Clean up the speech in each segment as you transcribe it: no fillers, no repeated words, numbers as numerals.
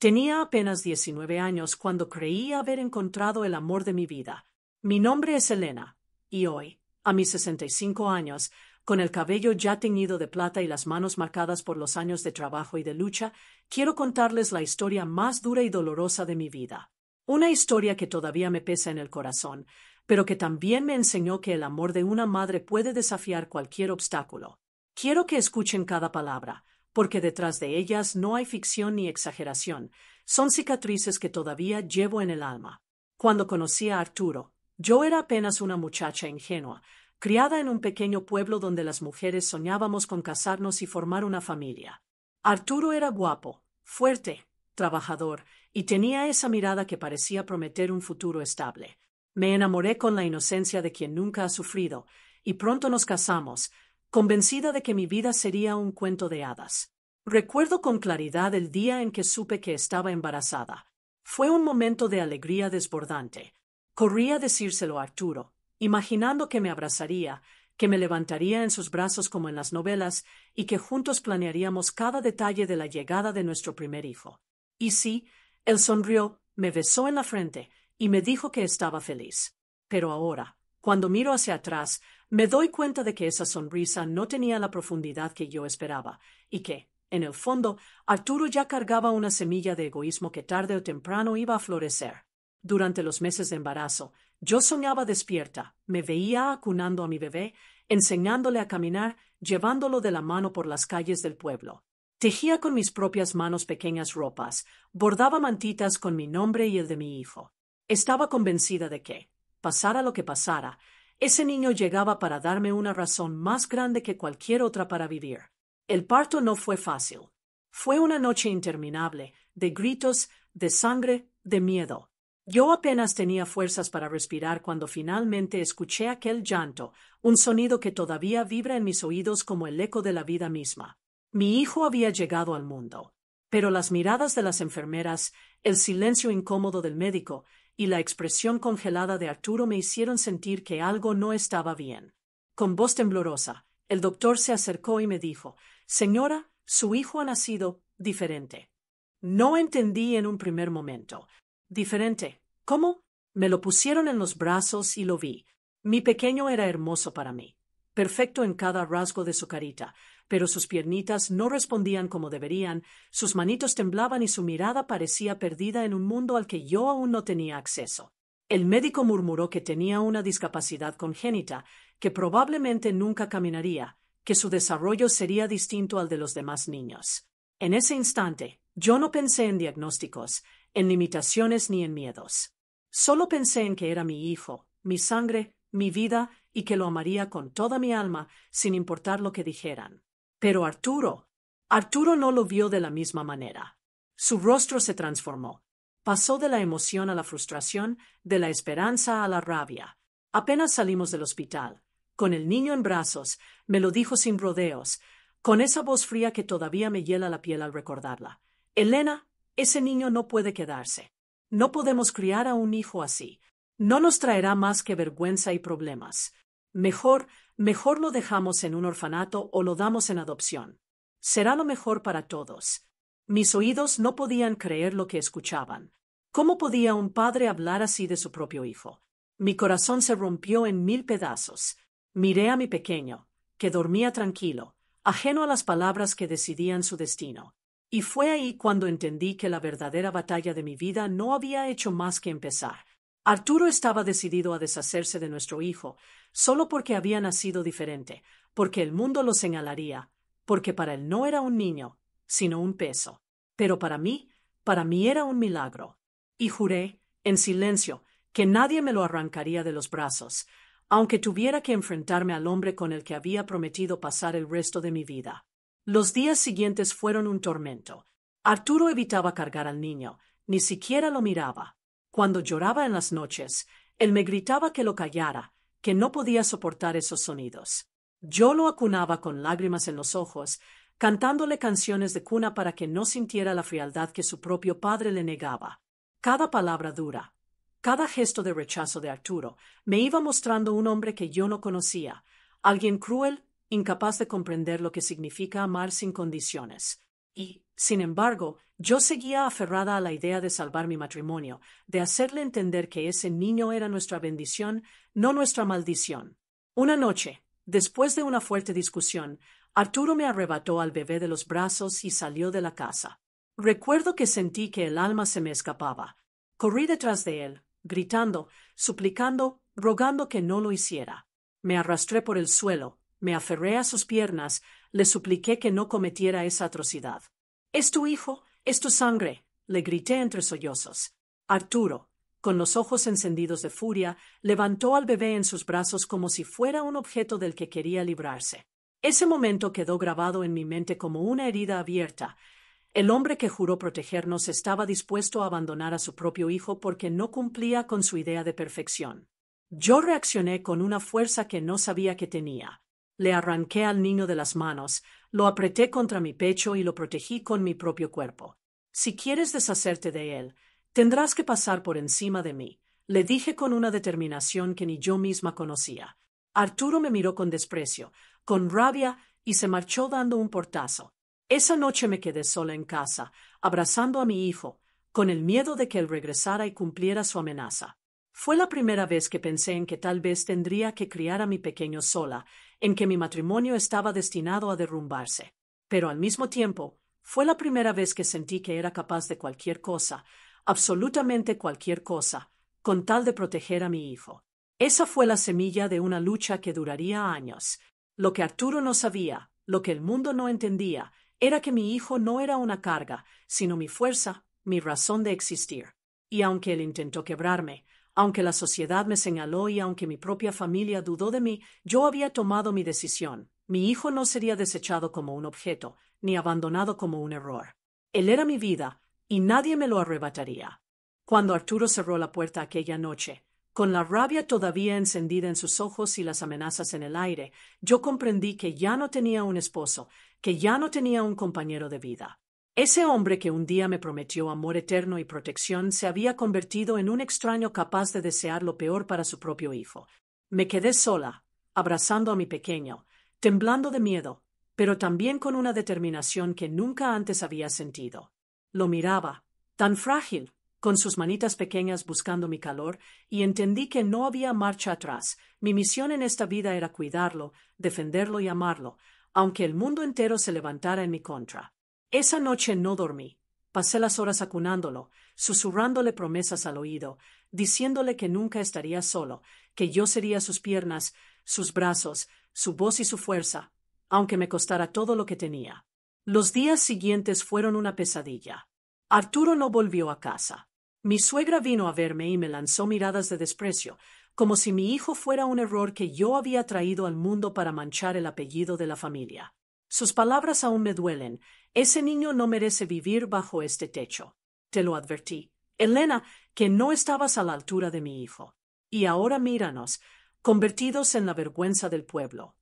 Tenía apenas 19 años cuando creí haber encontrado el amor de mi vida. Mi nombre es Elena, y hoy, a mis 65 años, con el cabello ya teñido de plata y las manos marcadas por los años de trabajo y de lucha, quiero contarles la historia más dura y dolorosa de mi vida. Una historia que todavía me pesa en el corazón, pero que también me enseñó que el amor de una madre puede desafiar cualquier obstáculo. Quiero que escuchen cada palabra, porque detrás de ellas no hay ficción ni exageración, son cicatrices que todavía llevo en el alma. Cuando conocí a Arturo, yo era apenas una muchacha ingenua, criada en un pequeño pueblo donde las mujeres soñábamos con casarnos y formar una familia. Arturo era guapo, fuerte, trabajador, y tenía esa mirada que parecía prometer un futuro estable. Me enamoré con la inocencia de quien nunca ha sufrido, y pronto nos casamos, convencida de que mi vida sería un cuento de hadas. Recuerdo con claridad el día en que supe que estaba embarazada. Fue un momento de alegría desbordante. Corrí a decírselo a Arturo, imaginando que me abrazaría, que me levantaría en sus brazos como en las novelas y que juntos planearíamos cada detalle de la llegada de nuestro primer hijo. Y sí, él sonrió, me besó en la frente y me dijo que estaba feliz. Pero ahora, cuando miro hacia atrás, me doy cuenta de que esa sonrisa no tenía la profundidad que yo esperaba, y que, en el fondo, Arturo ya cargaba una semilla de egoísmo que tarde o temprano iba a florecer. Durante los meses de embarazo, yo soñaba despierta, me veía acunando a mi bebé, enseñándole a caminar, llevándolo de la mano por las calles del pueblo. Tejía con mis propias manos pequeñas ropas, bordaba mantitas con mi nombre y el de mi hijo. Estaba convencida de que, pasara lo que pasara, ese niño llegaba para darme una razón más grande que cualquier otra para vivir. El parto no fue fácil. Fue una noche interminable, de gritos, de sangre, de miedo. Yo apenas tenía fuerzas para respirar cuando finalmente escuché aquel llanto, un sonido que todavía vibra en mis oídos como el eco de la vida misma. Mi hijo había llegado al mundo, pero las miradas de las enfermeras, el silencio incómodo del médico y la expresión congelada de Arturo me hicieron sentir que algo no estaba bien. Con voz temblorosa, el doctor se acercó y me dijo: «Señora, su hijo ha nacido diferente». No entendí en un primer momento. ¿Diferente? ¿Cómo? Me lo pusieron en los brazos y lo vi. Mi pequeño era hermoso para mí, perfecto en cada rasgo de su carita, pero sus piernitas no respondían como deberían, sus manitos temblaban y su mirada parecía perdida en un mundo al que yo aún no tenía acceso. El médico murmuró que tenía una discapacidad congénita, que probablemente nunca caminaría, que su desarrollo sería distinto al de los demás niños. En ese instante, yo no pensé en diagnósticos, en limitaciones ni en miedos. Solo pensé en que era mi hijo, mi sangre, mi vida, y que lo amaría con toda mi alma, sin importar lo que dijeran. Pero Arturo no lo vio de la misma manera. Su rostro se transformó. Pasó de la emoción a la frustración, de la esperanza a la rabia. Apenas salimos del hospital, con el niño en brazos, me lo dijo sin rodeos, con esa voz fría que todavía me hiela la piel al recordarla. «Elena, ese niño no puede quedarse. No podemos criar a un hijo así. No nos traerá más que vergüenza y problemas. Mejor lo dejamos en un orfanato o lo damos en adopción. Será lo mejor para todos». Mis oídos no podían creer lo que escuchaban. ¿Cómo podía un padre hablar así de su propio hijo? Mi corazón se rompió en 1000 pedazos. Miré a mi pequeño, que dormía tranquilo, ajeno a las palabras que decidían su destino. Y fue ahí cuando entendí que la verdadera batalla de mi vida no había hecho más que empezar. Arturo estaba decidido a deshacerse de nuestro hijo, solo porque había nacido diferente, porque el mundo lo señalaría, porque para él no era un niño, sino un peso. Pero para mí era un milagro. Y juré, en silencio, que nadie me lo arrancaría de los brazos, aunque tuviera que enfrentarme al hombre con el que había prometido pasar el resto de mi vida. Los días siguientes fueron un tormento. Arturo evitaba cargar al niño, ni siquiera lo miraba. Cuando lloraba en las noches, él me gritaba que lo callara, que no podía soportar esos sonidos. Yo lo acunaba con lágrimas en los ojos, cantándole canciones de cuna para que no sintiera la frialdad que su propio padre le negaba. Cada palabra dura, cada gesto de rechazo de Arturo, me iba mostrando un hombre que yo no conocía, alguien cruel, incapaz de comprender lo que significa amar sin condiciones. Y, Sin embargo, yo seguía aferrada a la idea de salvar mi matrimonio, de hacerle entender que ese niño era nuestra bendición, no nuestra maldición. Una noche, después de una fuerte discusión, Arturo me arrebató al bebé de los brazos y salió de la casa. Recuerdo que sentí que el alma se me escapaba. Corrí detrás de él, gritando, suplicando, rogando que no lo hiciera. Me arrastré por el suelo, me aferré a sus piernas, le supliqué que no cometiera esa atrocidad. «Es tu hijo, es tu sangre», le grité entre sollozos. Arturo, con los ojos encendidos de furia, levantó al bebé en sus brazos como si fuera un objeto del que quería librarse. Ese momento quedó grabado en mi mente como una herida abierta. El hombre que juró protegernos estaba dispuesto a abandonar a su propio hijo porque no cumplía con su idea de perfección. Yo reaccioné con una fuerza que no sabía que tenía. Le arranqué al niño de las manos, lo apreté contra mi pecho y lo protegí con mi propio cuerpo. «Si quieres deshacerte de él, tendrás que pasar por encima de mí», le dije con una determinación que ni yo misma conocía. Arturo me miró con desprecio, con rabia, y se marchó dando un portazo. Esa noche me quedé sola en casa, abrazando a mi hijo, con el miedo de que él regresara y cumpliera su amenaza. Fue la primera vez que pensé en que tal vez tendría que criar a mi pequeño sola, en que mi matrimonio estaba destinado a derrumbarse. Pero al mismo tiempo, fue la primera vez que sentí que era capaz de cualquier cosa, absolutamente cualquier cosa, con tal de proteger a mi hijo. Esa fue la semilla de una lucha que duraría años. Lo que Arturo no sabía, lo que el mundo no entendía, era que mi hijo no era una carga, sino mi fuerza, mi razón de existir. Y aunque él intentó quebrarme, aunque la sociedad me señaló y aunque mi propia familia dudó de mí, yo había tomado mi decisión. Mi hijo no sería desechado como un objeto, ni abandonado como un error. Él era mi vida, y nadie me lo arrebataría. Cuando Arturo cerró la puerta aquella noche, con la rabia todavía encendida en sus ojos y las amenazas en el aire, yo comprendí que ya no tenía un esposo, que ya no tenía un compañero de vida. Ese hombre que un día me prometió amor eterno y protección se había convertido en un extraño capaz de desear lo peor para su propio hijo. Me quedé sola, abrazando a mi pequeño, temblando de miedo, pero también con una determinación que nunca antes había sentido. Lo miraba, tan frágil, con sus manitas pequeñas buscando mi calor, y entendí que no había marcha atrás. Mi misión en esta vida era cuidarlo, defenderlo y amarlo, aunque el mundo entero se levantara en mi contra. Esa noche no dormí. Pasé las horas acunándolo, susurrándole promesas al oído, diciéndole que nunca estaría solo, que yo sería sus piernas, sus brazos, su voz y su fuerza, aunque me costara todo lo que tenía. Los días siguientes fueron una pesadilla. Arturo no volvió a casa. Mi suegra vino a verme y me lanzó miradas de desprecio, como si mi hijo fuera un error que yo había traído al mundo para manchar el apellido de la familia. Sus palabras aún me duelen. Ese niño no merece vivir bajo este techo. Te lo advertí, Elena, que no estabas a la altura de mi hijo. Y ahora míranos, convertidos en la vergüenza del pueblo.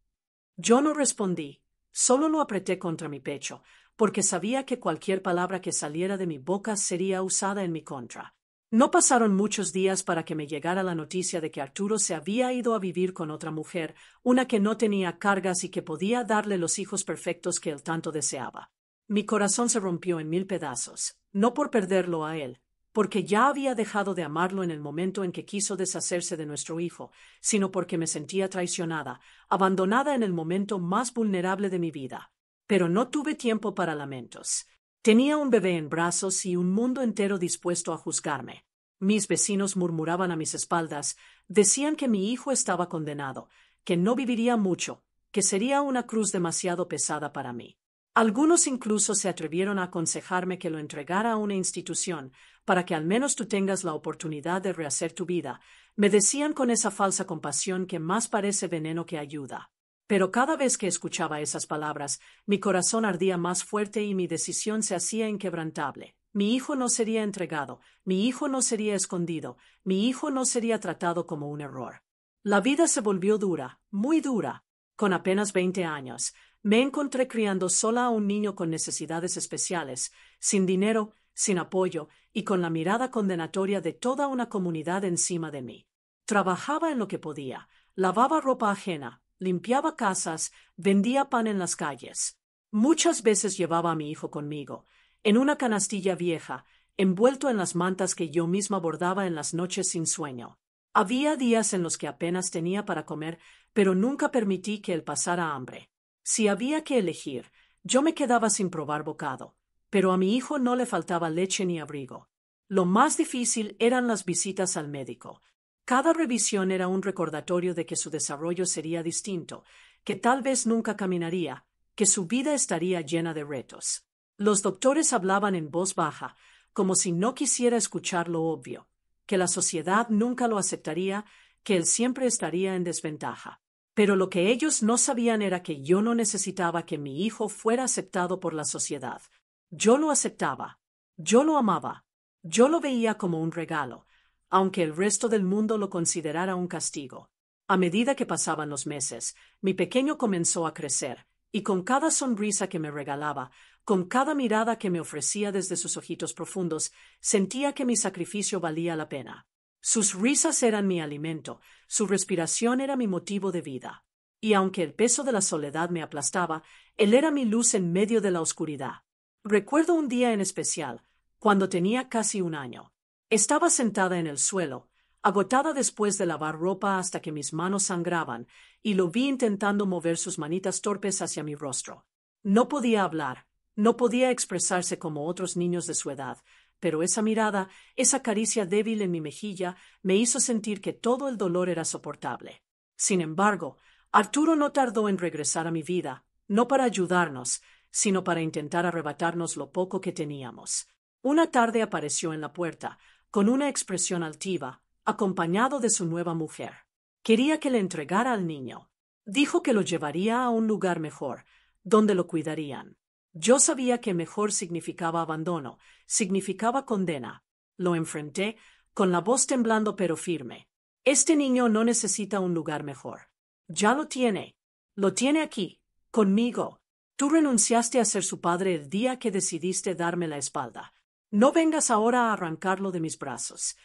Yo no respondí, solo lo apreté contra mi pecho, porque sabía que cualquier palabra que saliera de mi boca sería usada en mi contra. No pasaron muchos días para que me llegara la noticia de que Arturo se había ido a vivir con otra mujer, una que no tenía cargas y que podía darle los hijos perfectos que él tanto deseaba. Mi corazón se rompió en 1000 pedazos, no por perderlo a él, porque ya había dejado de amarlo en el momento en que quiso deshacerse de nuestro hijo, sino porque me sentía traicionada, abandonada en el momento más vulnerable de mi vida. Pero no tuve tiempo para lamentos. Tenía un bebé en brazos y un mundo entero dispuesto a juzgarme. Mis vecinos murmuraban a mis espaldas, decían que mi hijo estaba condenado, que no viviría mucho, que sería una cruz demasiado pesada para mí. Algunos incluso se atrevieron a aconsejarme que lo entregara a una institución, para que al menos tú tengas la oportunidad de rehacer tu vida. Me decían con esa falsa compasión que más parece veneno que ayuda. Pero cada vez que escuchaba esas palabras, mi corazón ardía más fuerte y mi decisión se hacía inquebrantable. Mi hijo no sería entregado, mi hijo no sería escondido, mi hijo no sería tratado como un error. La vida se volvió dura, muy dura. Con apenas 20 años, me encontré criando sola a un niño con necesidades especiales, sin dinero, sin apoyo y con la mirada condenatoria de toda una comunidad encima de mí. Trabajaba en lo que podía, lavaba ropa ajena, limpiaba casas, vendía pan en las calles. Muchas veces llevaba a mi hijo conmigo. en una canastilla vieja, envuelto en las mantas que yo misma bordaba en las noches sin sueño. Había días en los que apenas tenía para comer, pero nunca permití que él pasara hambre. Si había que elegir, yo me quedaba sin probar bocado, pero a mi hijo no le faltaba leche ni abrigo. Lo más difícil eran las visitas al médico. Cada revisión era un recordatorio de que su desarrollo sería distinto, que tal vez nunca caminaría, que su vida estaría llena de retos. Los doctores hablaban en voz baja, como si no quisiera escuchar lo obvio, que la sociedad nunca lo aceptaría, que él siempre estaría en desventaja. Pero lo que ellos no sabían era que yo no necesitaba que mi hijo fuera aceptado por la sociedad. Yo lo aceptaba. Yo lo amaba. Yo lo veía como un regalo, aunque el resto del mundo lo considerara un castigo. A medida que pasaban los meses, mi pequeño comenzó a crecer, y con cada sonrisa que me regalaba, con cada mirada que me ofrecía desde sus ojitos profundos, sentía que mi sacrificio valía la pena. Sus risas eran mi alimento, su respiración era mi motivo de vida. Y aunque el peso de la soledad me aplastaba, él era mi luz en medio de la oscuridad. Recuerdo un día en especial, cuando tenía casi 1 año. Estaba sentada en el suelo, agotada después de lavar ropa hasta que mis manos sangraban, y lo vi intentando mover sus manitas torpes hacia mi rostro. No podía hablar, no podía expresarse como otros niños de su edad, pero esa mirada, esa caricia débil en mi mejilla, me hizo sentir que todo el dolor era soportable. Sin embargo, Arturo no tardó en regresar a mi vida, no para ayudarnos, sino para intentar arrebatarnos lo poco que teníamos. Una tarde apareció en la puerta, con una expresión altiva, acompañado de su nueva mujer. Quería que le entregara al niño. Dijo que lo llevaría a un lugar mejor, donde lo cuidarían. Yo sabía que mejor significaba abandono, significaba condena. Lo enfrenté, con la voz temblando pero firme. Este niño no necesita un lugar mejor. Ya lo tiene. Lo tiene aquí, conmigo. Tú renunciaste a ser su padre el día que decidiste darme la espalda. No vengas ahora a arrancarlo de mis brazos.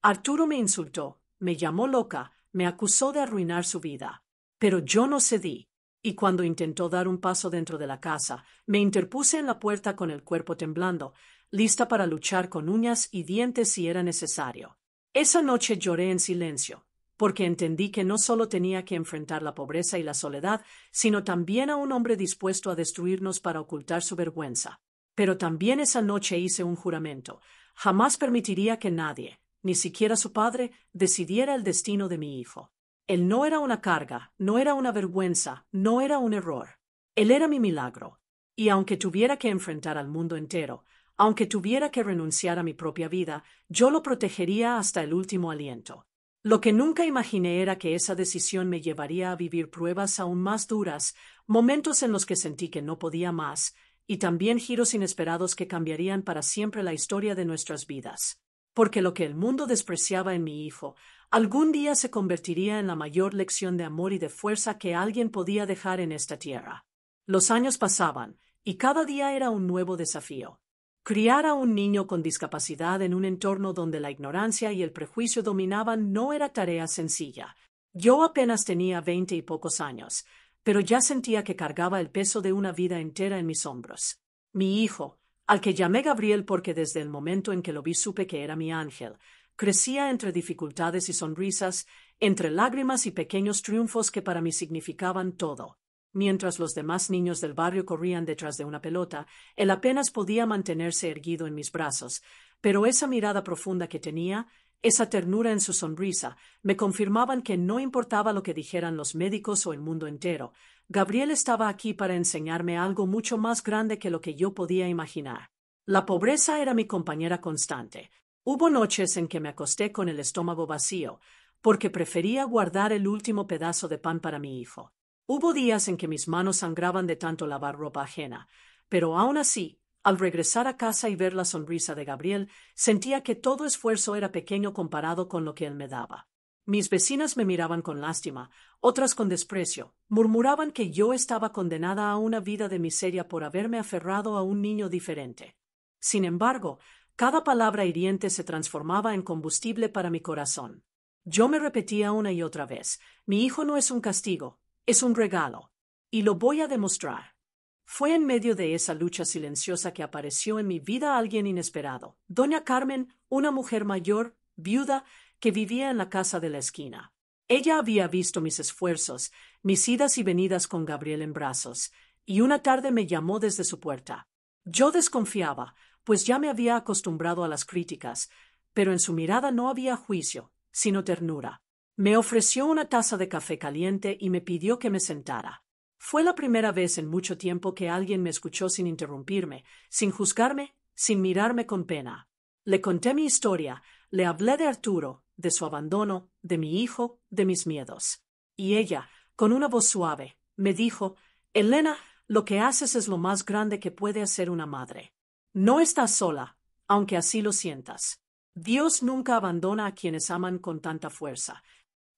Arturo me insultó, me llamó loca, me acusó de arruinar su vida. Pero yo no cedí. Y cuando intentó dar un paso dentro de la casa, me interpuse en la puerta con el cuerpo temblando, lista para luchar con uñas y dientes si era necesario. Esa noche lloré en silencio, porque entendí que no solo tenía que enfrentar la pobreza y la soledad, sino también a un hombre dispuesto a destruirnos para ocultar su vergüenza. Pero también esa noche hice un juramento. Jamás permitiría que nadie, ni siquiera su padre, decidiera el destino de mi hijo. Él no era una carga, no era una vergüenza, no era un error. Él era mi milagro. Y aunque tuviera que enfrentar al mundo entero, aunque tuviera que renunciar a mi propia vida, yo lo protegería hasta el último aliento. Lo que nunca imaginé era que esa decisión me llevaría a vivir pruebas aún más duras, momentos en los que sentí que no podía más, y también giros inesperados que cambiarían para siempre la historia de nuestras vidas. Porque lo que el mundo despreciaba en mi hijo, algún día se convertiría en la mayor lección de amor y de fuerza que alguien podía dejar en esta tierra. Los años pasaban, y cada día era un nuevo desafío. Criar a un niño con discapacidad en un entorno donde la ignorancia y el prejuicio dominaban no era tarea sencilla. Yo apenas tenía 20 y pocos años, pero ya sentía que cargaba el peso de una vida entera en mis hombros. Mi hijo, al que llamé Gabriel porque desde el momento en que lo vi supe que era mi ángel, crecía entre dificultades y sonrisas, entre lágrimas y pequeños triunfos que para mí significaban todo. Mientras los demás niños del barrio corrían detrás de una pelota, él apenas podía mantenerse erguido en mis brazos, pero esa mirada profunda que tenía, esa ternura en su sonrisa, me confirmaban que no importaba lo que dijeran los médicos o el mundo entero, Gabriel estaba aquí para enseñarme algo mucho más grande que lo que yo podía imaginar. La pobreza era mi compañera constante. Hubo noches en que me acosté con el estómago vacío, porque prefería guardar el último pedazo de pan para mi hijo. Hubo días en que mis manos sangraban de tanto lavar ropa ajena, pero aún así, al regresar a casa y ver la sonrisa de Gabriel, sentía que todo esfuerzo era pequeño comparado con lo que él me daba. Mis vecinas me miraban con lástima, otras con desprecio, murmuraban que yo estaba condenada a una vida de miseria por haberme aferrado a un niño diferente. Sin embargo, cada palabra hiriente se transformaba en combustible para mi corazón. Yo me repetía una y otra vez, mi hijo no es un castigo, es un regalo, y lo voy a demostrar. Fue en medio de esa lucha silenciosa que apareció en mi vida alguien inesperado. Doña Carmen, una mujer mayor, viuda, que vivía en la casa de la esquina. Ella había visto mis esfuerzos, mis idas y venidas con Gabriel en brazos, y una tarde me llamó desde su puerta. Yo desconfiaba, pues ya me había acostumbrado a las críticas, pero en su mirada no había juicio, sino ternura. Me ofreció una taza de café caliente y me pidió que me sentara. Fue la primera vez en mucho tiempo que alguien me escuchó sin interrumpirme, sin juzgarme, sin mirarme con pena. Le conté mi historia, le hablé de Arturo, de su abandono, de mi hijo, de mis miedos. Y ella, con una voz suave, me dijo: «Elena, lo que haces es lo más grande que puede hacer una madre. No estás sola, aunque así lo sientas. Dios nunca abandona a quienes aman con tanta fuerza».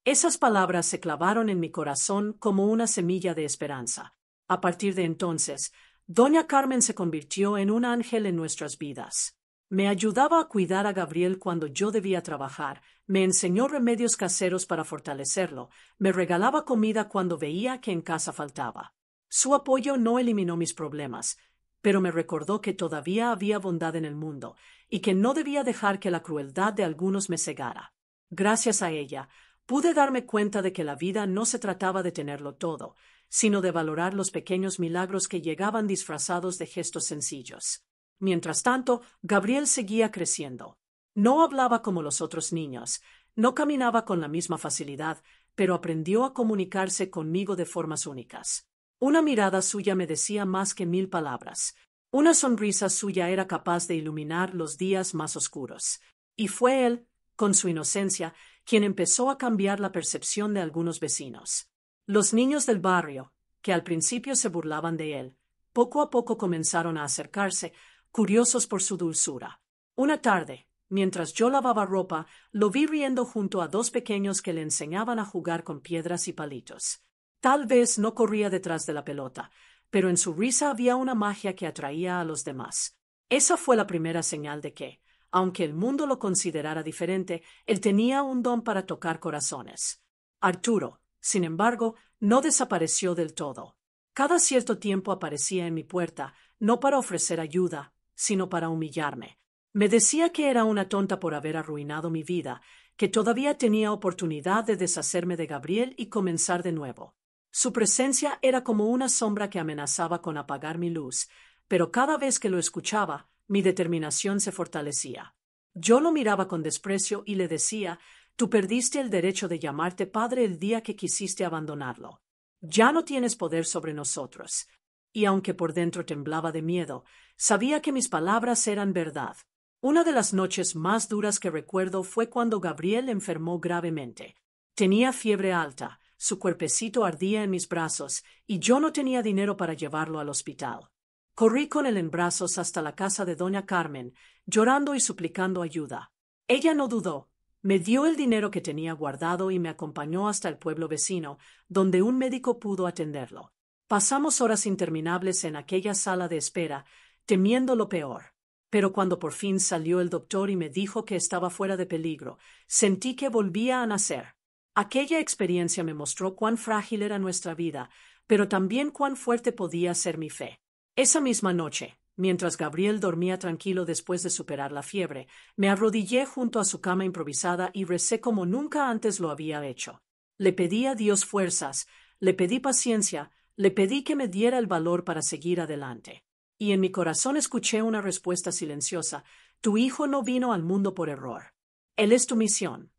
Esas palabras se clavaron en mi corazón como una semilla de esperanza. A partir de entonces, doña Carmen se convirtió en un ángel en nuestras vidas. Me ayudaba a cuidar a Gabriel cuando yo debía trabajar, me enseñó remedios caseros para fortalecerlo, me regalaba comida cuando veía que en casa faltaba. Su apoyo no eliminó mis problemas, pero me recordó que todavía había bondad en el mundo y que no debía dejar que la crueldad de algunos me cegara. Gracias a ella, pude darme cuenta de que la vida no se trataba de tenerlo todo, sino de valorar los pequeños milagros que llegaban disfrazados de gestos sencillos. Mientras tanto, Gabriel seguía creciendo. No hablaba como los otros niños, no caminaba con la misma facilidad, pero aprendió a comunicarse conmigo de formas únicas. Una mirada suya me decía más que 1000 palabras. Una sonrisa suya era capaz de iluminar los días más oscuros. Y fue él, con su inocencia, quien empezó a cambiar la percepción de algunos vecinos. Los niños del barrio, que al principio se burlaban de él, poco a poco comenzaron a acercarse, curiosos por su dulzura. Una tarde, mientras yo lavaba ropa, lo vi riendo junto a 2 pequeños que le enseñaban a jugar con piedras y palitos. Tal vez no corría detrás de la pelota, pero en su risa había una magia que atraía a los demás. Esa fue la primera señal de que, aunque el mundo lo considerara diferente, él tenía un don para tocar corazones. Arturo, sin embargo, no desapareció del todo. Cada cierto tiempo aparecía en mi puerta, no para ofrecer ayuda, sino para humillarme. Me decía que era una tonta por haber arruinado mi vida, que todavía tenía oportunidad de deshacerme de Gabriel y comenzar de nuevo. Su presencia era como una sombra que amenazaba con apagar mi luz, pero cada vez que lo escuchaba, mi determinación se fortalecía. Yo lo miraba con desprecio y le decía: «Tú perdiste el derecho de llamarte padre el día que quisiste abandonarlo. Ya no tienes poder sobre nosotros». Y aunque por dentro temblaba de miedo, sabía que mis palabras eran verdad. Una de las noches más duras que recuerdo fue cuando Gabriel enfermó gravemente. Tenía fiebre alta, su cuerpecito ardía en mis brazos, y yo no tenía dinero para llevarlo al hospital. Corrí con él en brazos hasta la casa de doña Carmen, llorando y suplicando ayuda. Ella no dudó, me dio el dinero que tenía guardado y me acompañó hasta el pueblo vecino, donde un médico pudo atenderlo. Pasamos horas interminables en aquella sala de espera, temiendo lo peor. Pero cuando por fin salió el doctor y me dijo que estaba fuera de peligro, sentí que volvía a nacer. Aquella experiencia me mostró cuán frágil era nuestra vida, pero también cuán fuerte podía ser mi fe. Esa misma noche, mientras Gabriel dormía tranquilo después de superar la fiebre, me arrodillé junto a su cama improvisada y recé como nunca antes lo había hecho. Le pedí a Dios fuerzas, le pedí paciencia, le pedí que me diera el valor para seguir adelante. Y en mi corazón escuché una respuesta silenciosa: «Tu hijo no vino al mundo por error. Él es tu misión».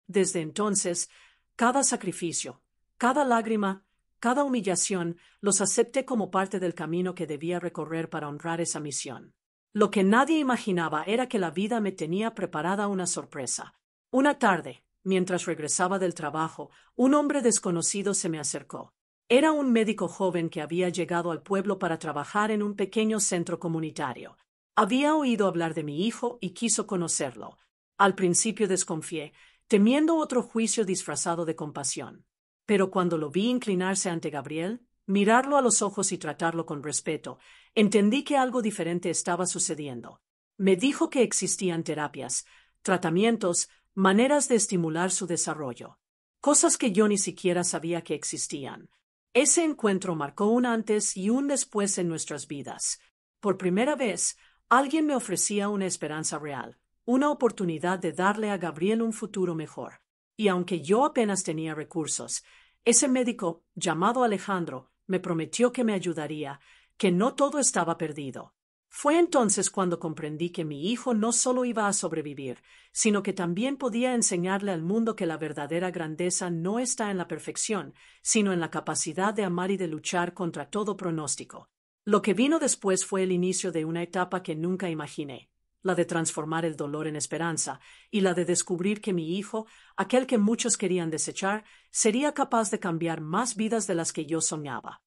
Desde entonces, cada sacrificio, cada lágrima, cada humillación, los acepté como parte del camino que debía recorrer para honrar esa misión. Lo que nadie imaginaba era que la vida me tenía preparada una sorpresa. Una tarde, mientras regresaba del trabajo, un hombre desconocido se me acercó. Era un médico joven que había llegado al pueblo para trabajar en un pequeño centro comunitario. Había oído hablar de mi hijo y quiso conocerlo. Al principio desconfié, temiendo otro juicio disfrazado de compasión. Pero cuando lo vi inclinarse ante Gabriel, mirarlo a los ojos y tratarlo con respeto, entendí que algo diferente estaba sucediendo. Me dijo que existían terapias, tratamientos, maneras de estimular su desarrollo. Cosas que yo ni siquiera sabía que existían. Ese encuentro marcó un antes y un después en nuestras vidas. Por primera vez, alguien me ofrecía una esperanza real, una oportunidad de darle a Gabriel un futuro mejor. Y aunque yo apenas tenía recursos, ese médico, llamado Alejandro, me prometió que me ayudaría, que no todo estaba perdido. Fue entonces cuando comprendí que mi hijo no solo iba a sobrevivir, sino que también podía enseñarle al mundo que la verdadera grandeza no está en la perfección, sino en la capacidad de amar y de luchar contra todo pronóstico. Lo que vino después fue el inicio de una etapa que nunca imaginé, la de transformar el dolor en esperanza, y la de descubrir que mi hijo, aquel que muchos querían desechar, sería capaz de cambiar más vidas de las que yo soñaba.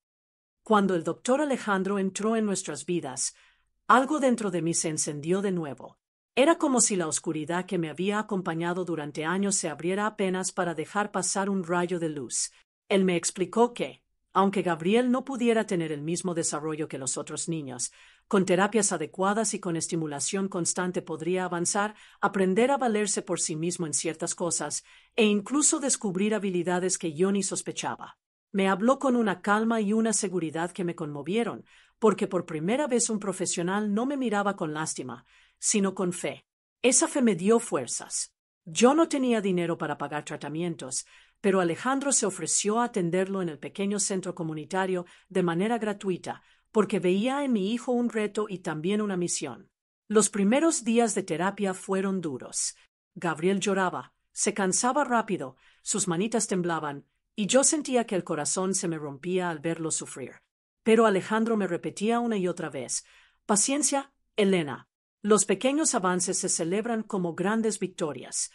Cuando el doctor Alejandro entró en nuestras vidas, algo dentro de mí se encendió de nuevo. Era como si la oscuridad que me había acompañado durante años se abriera apenas para dejar pasar un rayo de luz. Él me explicó que, aunque Gabriel no pudiera tener el mismo desarrollo que los otros niños, con terapias adecuadas y con estimulación constante podría avanzar, aprender a valerse por sí mismo en ciertas cosas e incluso descubrir habilidades que yo ni sospechaba. Me habló con una calma y una seguridad que me conmovieron, porque por primera vez un profesional no me miraba con lástima, sino con fe. Esa fe me dio fuerzas. Yo no tenía dinero para pagar tratamientos, pero Alejandro se ofreció a atenderlo en el pequeño centro comunitario de manera gratuita, porque veía en mi hijo un reto y también una misión. Los primeros días de terapia fueron duros. Gabriel lloraba, se cansaba rápido, sus manitas temblaban, y yo sentía que el corazón se me rompía al verlo sufrir. Pero Alejandro me repetía una y otra vez: paciencia, Elena. Los pequeños avances se celebran como grandes victorias.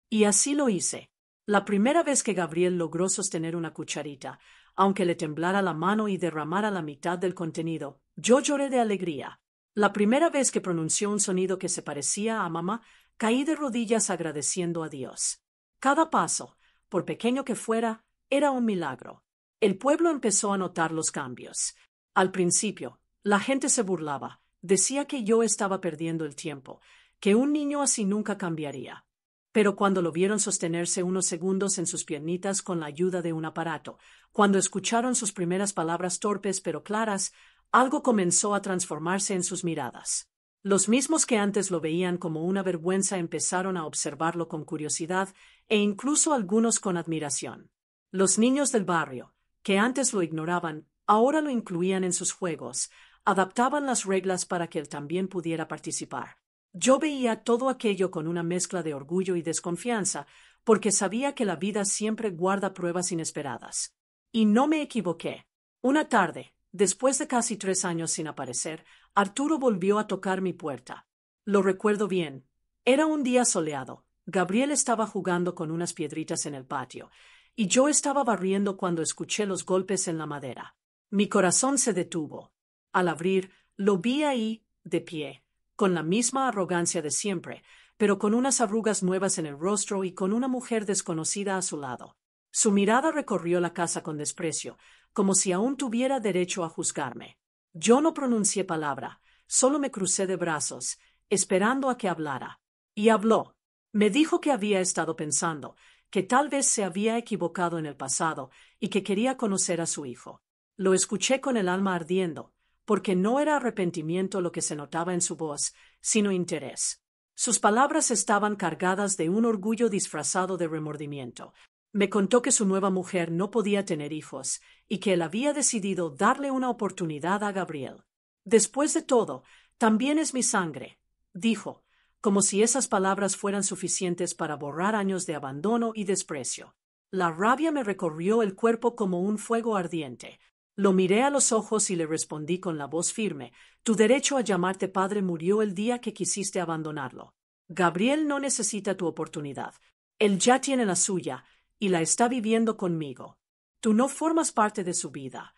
Y así lo hice. La primera vez que Gabriel logró sostener una cucharita, aunque le temblara la mano y derramara la mitad del contenido, yo lloré de alegría. La primera vez que pronunció un sonido que se parecía a mamá, caí de rodillas agradeciendo a Dios. Cada paso, por pequeño que fuera, era un milagro. El pueblo empezó a notar los cambios. Al principio, la gente se burlaba, decía que yo estaba perdiendo el tiempo, que un niño así nunca cambiaría. Pero cuando lo vieron sostenerse unos segundos en sus piernitas con la ayuda de un aparato, cuando escucharon sus primeras palabras torpes pero claras, algo comenzó a transformarse en sus miradas. Los mismos que antes lo veían como una vergüenza empezaron a observarlo con curiosidad e incluso algunos con admiración. Los niños del barrio, que antes lo ignoraban, ahora lo incluían en sus juegos, adaptaban las reglas para que él también pudiera participar. Yo veía todo aquello con una mezcla de orgullo y desconfianza, porque sabía que la vida siempre guarda pruebas inesperadas. Y no me equivoqué. Una tarde, después de casi 3 años sin aparecer, Arturo volvió a tocar mi puerta. Lo recuerdo bien. Era un día soleado. Gabriel estaba jugando con unas piedritas en el patio, y yo estaba barriendo cuando escuché los golpes en la madera. Mi corazón se detuvo. Al abrir, lo vi ahí, de pie, con la misma arrogancia de siempre, pero con unas arrugas nuevas en el rostro y con una mujer desconocida a su lado. Su mirada recorrió la casa con desprecio, como si aún tuviera derecho a juzgarme. Yo no pronuncié palabra, solo me crucé de brazos, esperando a que hablara. Y habló. Me dijo que había estado pensando, que tal vez se había equivocado en el pasado y que quería conocer a su hijo. Lo escuché con el alma ardiendo, porque no era arrepentimiento lo que se notaba en su voz, sino interés. Sus palabras estaban cargadas de un orgullo disfrazado de remordimiento. Me contó que su nueva mujer no podía tener hijos y que él había decidido darle una oportunidad a Gabriel. Después de todo, también es mi sangre, dijo, como si esas palabras fueran suficientes para borrar años de abandono y desprecio. La rabia me recorrió el cuerpo como un fuego ardiente. Lo miré a los ojos y le respondí con la voz firme: tu derecho a llamarte padre murió el día que quisiste abandonarlo. Gabriel no necesita tu oportunidad. Él ya tiene la suya y la está viviendo conmigo. Tú no formas parte de su vida.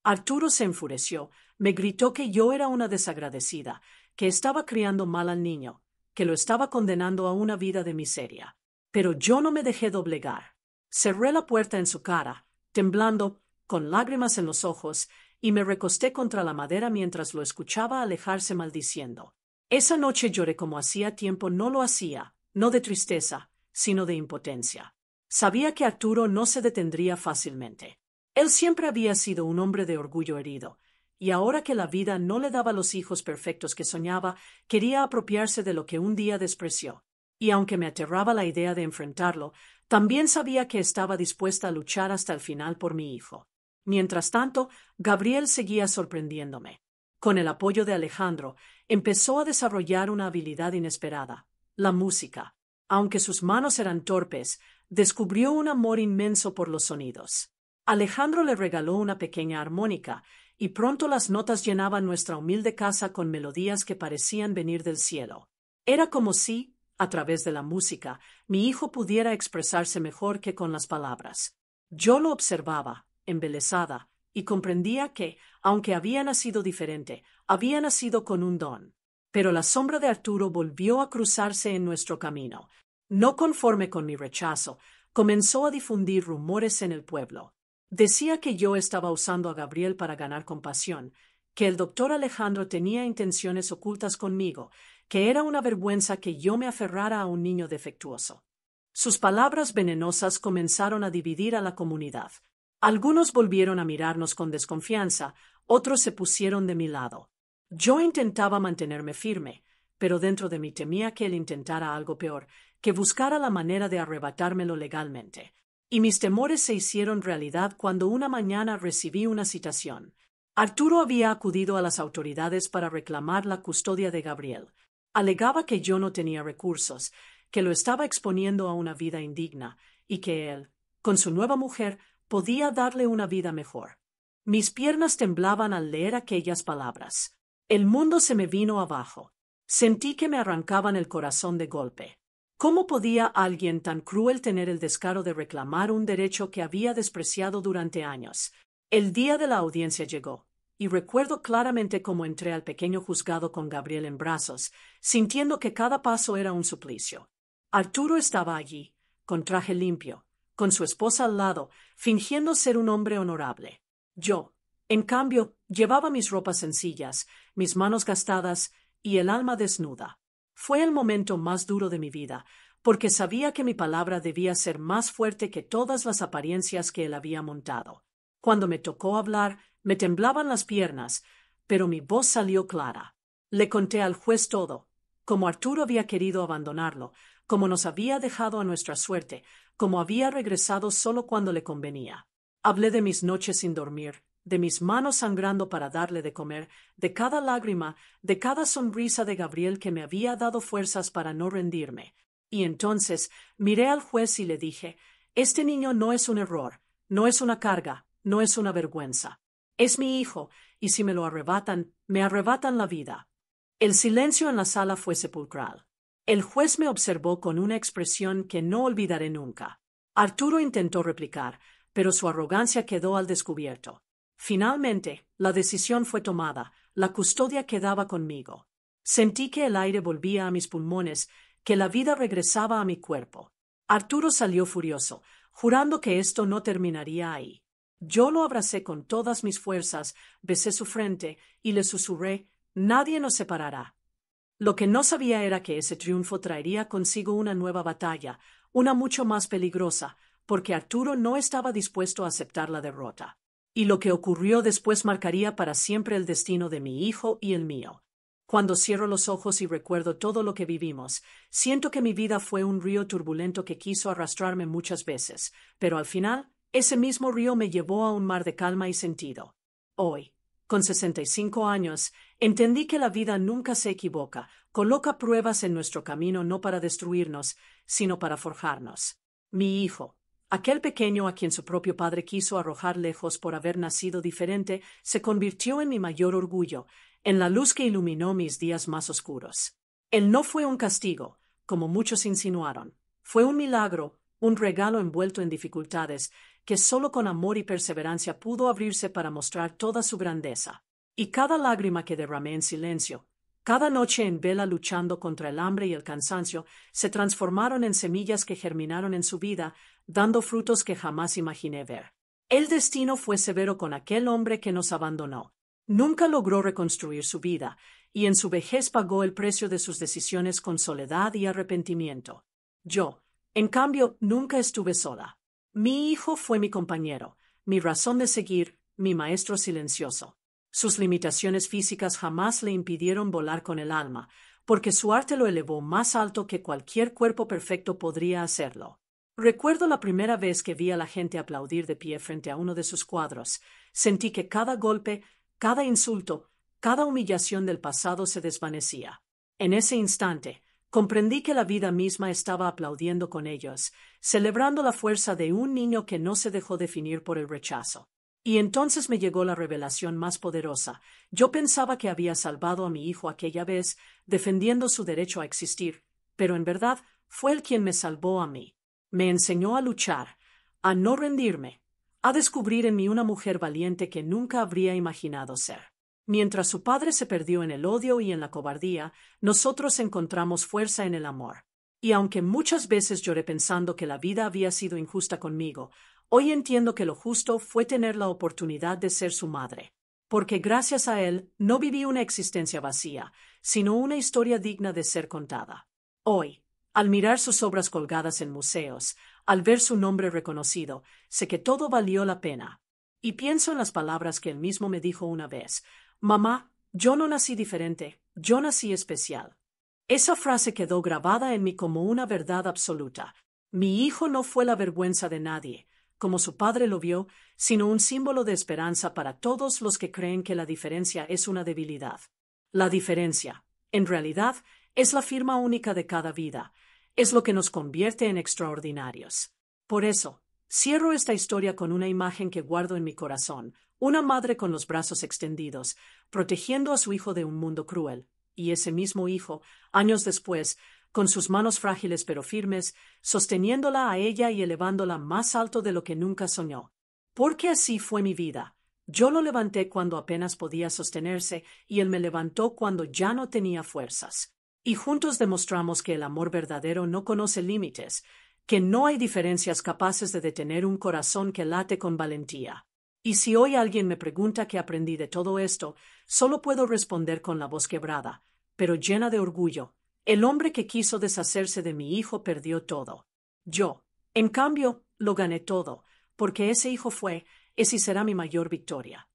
Arturo se enfureció, me gritó que yo era una desagradecida, que estaba criando mal al niño, que lo estaba condenando a una vida de miseria. Pero yo no me dejé doblegar. Cerré la puerta en su cara, temblando, con lágrimas en los ojos, y me recosté contra la madera mientras lo escuchaba alejarse maldiciendo. Esa noche lloré como hacía tiempo no lo hacía, no de tristeza, sino de impotencia. Sabía que Arturo no se detendría fácilmente. Él siempre había sido un hombre de orgullo herido, y ahora que la vida no le daba los hijos perfectos que soñaba, quería apropiarse de lo que un día despreció. Y aunque me aterraba la idea de enfrentarlo, también sabía que estaba dispuesta a luchar hasta el final por mi hijo. Mientras tanto, Gabriel seguía sorprendiéndome. Con el apoyo de Alejandro, empezó a desarrollar una habilidad inesperada: la música. Aunque sus manos eran torpes, descubrió un amor inmenso por los sonidos. Alejandro le regaló una pequeña armónica, y pronto las notas llenaban nuestra humilde casa con melodías que parecían venir del cielo. Era como si, a través de la música, mi hijo pudiera expresarse mejor que con las palabras. Yo lo observaba, embelesada, y comprendía que, aunque había nacido diferente, había nacido con un don. Pero la sombra de Arturo volvió a cruzarse en nuestro camino. No conforme con mi rechazo, comenzó a difundir rumores en el pueblo. Decía que yo estaba usando a Gabriel para ganar compasión, que el doctor Alejandro tenía intenciones ocultas conmigo, que era una vergüenza que yo me aferrara a un niño defectuoso. Sus palabras venenosas comenzaron a dividir a la comunidad. Algunos volvieron a mirarnos con desconfianza, otros se pusieron de mi lado. Yo intentaba mantenerme firme, pero dentro de mí temía que él intentara algo peor, que buscara la manera de arrebatármelo legalmente. Y mis temores se hicieron realidad cuando una mañana recibí una citación. Arturo había acudido a las autoridades para reclamar la custodia de Gabriel. Alegaba que yo no tenía recursos, que lo estaba exponiendo a una vida indigna, y que él, con su nueva mujer, podía darle una vida mejor. Mis piernas temblaban al leer aquellas palabras. El mundo se me vino abajo. Sentí que me arrancaban el corazón de golpe. ¿Cómo podía alguien tan cruel tener el descaro de reclamar un derecho que había despreciado durante años? El día de la audiencia llegó, y recuerdo claramente cómo entré al pequeño juzgado con Gabriel en brazos, sintiendo que cada paso era un suplicio. Arturo estaba allí, con traje limpio, con su esposa al lado, fingiendo ser un hombre honorable. Yo, en cambio, llevaba mis ropas sencillas, mis manos gastadas y el alma desnuda. Fue el momento más duro de mi vida, porque sabía que mi palabra debía ser más fuerte que todas las apariencias que él había montado. Cuando me tocó hablar, me temblaban las piernas, pero mi voz salió clara. Le conté al juez todo, cómo Arturo había querido abandonarlo, cómo nos había dejado a nuestra suerte, cómo había regresado solo cuando le convenía. Hablé de mis noches sin dormir, de mis manos sangrando para darle de comer, de cada lágrima, de cada sonrisa de Gabriel que me había dado fuerzas para no rendirme. Y entonces miré al juez y le dije: «Este niño no es un error, no es una carga, no es una vergüenza. Es mi hijo, y si me lo arrebatan, me arrebatan la vida». El silencio en la sala fue sepulcral. El juez me observó con una expresión que no olvidaré nunca. Arturo intentó replicar, pero su arrogancia quedó al descubierto. Finalmente, la decisión fue tomada, la custodia quedaba conmigo. Sentí que el aire volvía a mis pulmones, que la vida regresaba a mi cuerpo. Arturo salió furioso, jurando que esto no terminaría ahí. Yo lo abracé con todas mis fuerzas, besé su frente y le susurré: «Nadie nos separará». Lo que no sabía era que ese triunfo traería consigo una nueva batalla, una mucho más peligrosa, porque Arturo no estaba dispuesto a aceptar la derrota. Y lo que ocurrió después marcaría para siempre el destino de mi hijo y el mío. Cuando cierro los ojos y recuerdo todo lo que vivimos, siento que mi vida fue un río turbulento que quiso arrastrarme muchas veces, pero al final, ese mismo río me llevó a un mar de calma y sentido. Hoy, con 65 años, entendí que la vida nunca se equivoca, coloca pruebas en nuestro camino no para destruirnos, sino para forjarnos. Mi hijo, aquel pequeño a quien su propio padre quiso arrojar lejos por haber nacido diferente, se convirtió en mi mayor orgullo, en la luz que iluminó mis días más oscuros. Él no fue un castigo, como muchos insinuaron. Fue un milagro, un regalo envuelto en dificultades, que solo con amor y perseverancia pudo abrirse para mostrar toda su grandeza. Y cada lágrima que derramé en silencio, cada noche en vela luchando contra el hambre y el cansancio, se transformaron en semillas que germinaron en su vida, dando frutos que jamás imaginé ver. El destino fue severo con aquel hombre que nos abandonó. Nunca logró reconstruir su vida, y en su vejez pagó el precio de sus decisiones con soledad y arrepentimiento. Yo, en cambio, nunca estuve sola. Mi hijo fue mi compañero, mi razón de seguir, mi maestro silencioso. Sus limitaciones físicas jamás le impidieron volar con el alma, porque su arte lo elevó más alto que cualquier cuerpo perfecto podría hacerlo. Recuerdo la primera vez que vi a la gente aplaudir de pie frente a uno de sus cuadros. Sentí que cada golpe, cada insulto, cada humillación del pasado se desvanecía. En ese instante, comprendí que la vida misma estaba aplaudiendo con ellos, celebrando la fuerza de un niño que no se dejó definir por el rechazo. Y entonces me llegó la revelación más poderosa. Yo pensaba que había salvado a mi hijo aquella vez, defendiendo su derecho a existir, pero en verdad fue él quien me salvó a mí. Me enseñó a luchar, a no rendirme, a descubrir en mí una mujer valiente que nunca habría imaginado ser. Mientras su padre se perdió en el odio y en la cobardía, nosotros encontramos fuerza en el amor. Y aunque muchas veces lloré pensando que la vida había sido injusta conmigo, hoy entiendo que lo justo fue tener la oportunidad de ser su madre. Porque gracias a él no viví una existencia vacía, sino una historia digna de ser contada. Hoy, al mirar sus obras colgadas en museos, al ver su nombre reconocido, sé que todo valió la pena. Y pienso en las palabras que él mismo me dijo una vez: «Mamá, yo no nací diferente, yo nací especial». Esa frase quedó grabada en mí como una verdad absoluta. Mi hijo no fue la vergüenza de nadie, como su padre lo vio, sino un símbolo de esperanza para todos los que creen que la diferencia es una debilidad. La diferencia, en realidad, es la firma única de cada vida, es lo que nos convierte en extraordinarios. Por eso, cierro esta historia con una imagen que guardo en mi corazón, una madre con los brazos extendidos, protegiendo a su hijo de un mundo cruel, y ese mismo hijo, años después, con sus manos frágiles pero firmes, sosteniéndola a ella y elevándola más alto de lo que nunca soñó. Porque así fue mi vida. Yo lo levanté cuando apenas podía sostenerse y él me levantó cuando ya no tenía fuerzas. Y juntos demostramos que el amor verdadero no conoce límites, que no hay diferencias capaces de detener un corazón que late con valentía. Y si hoy alguien me pregunta qué aprendí de todo esto, solo puedo responder con la voz quebrada, pero llena de orgullo: el hombre que quiso deshacerse de mi hijo perdió todo. Yo, en cambio, lo gané todo, porque ese hijo es y será mi mayor victoria.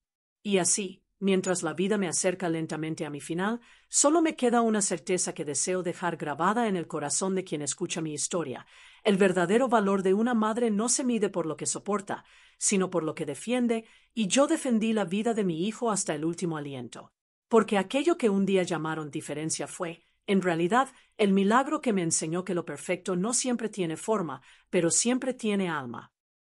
Y así, mientras la vida me acerca lentamente a mi final, solo me queda una certeza que deseo dejar grabada en el corazón de quien escucha mi historia. El verdadero valor de una madre no se mide por lo que soporta, sino por lo que defiende, y yo defendí la vida de mi hijo hasta el último aliento. Porque aquello que un día llamaron diferencia fue, en realidad, el milagro que me enseñó que lo perfecto no siempre tiene forma, pero siempre tiene alma.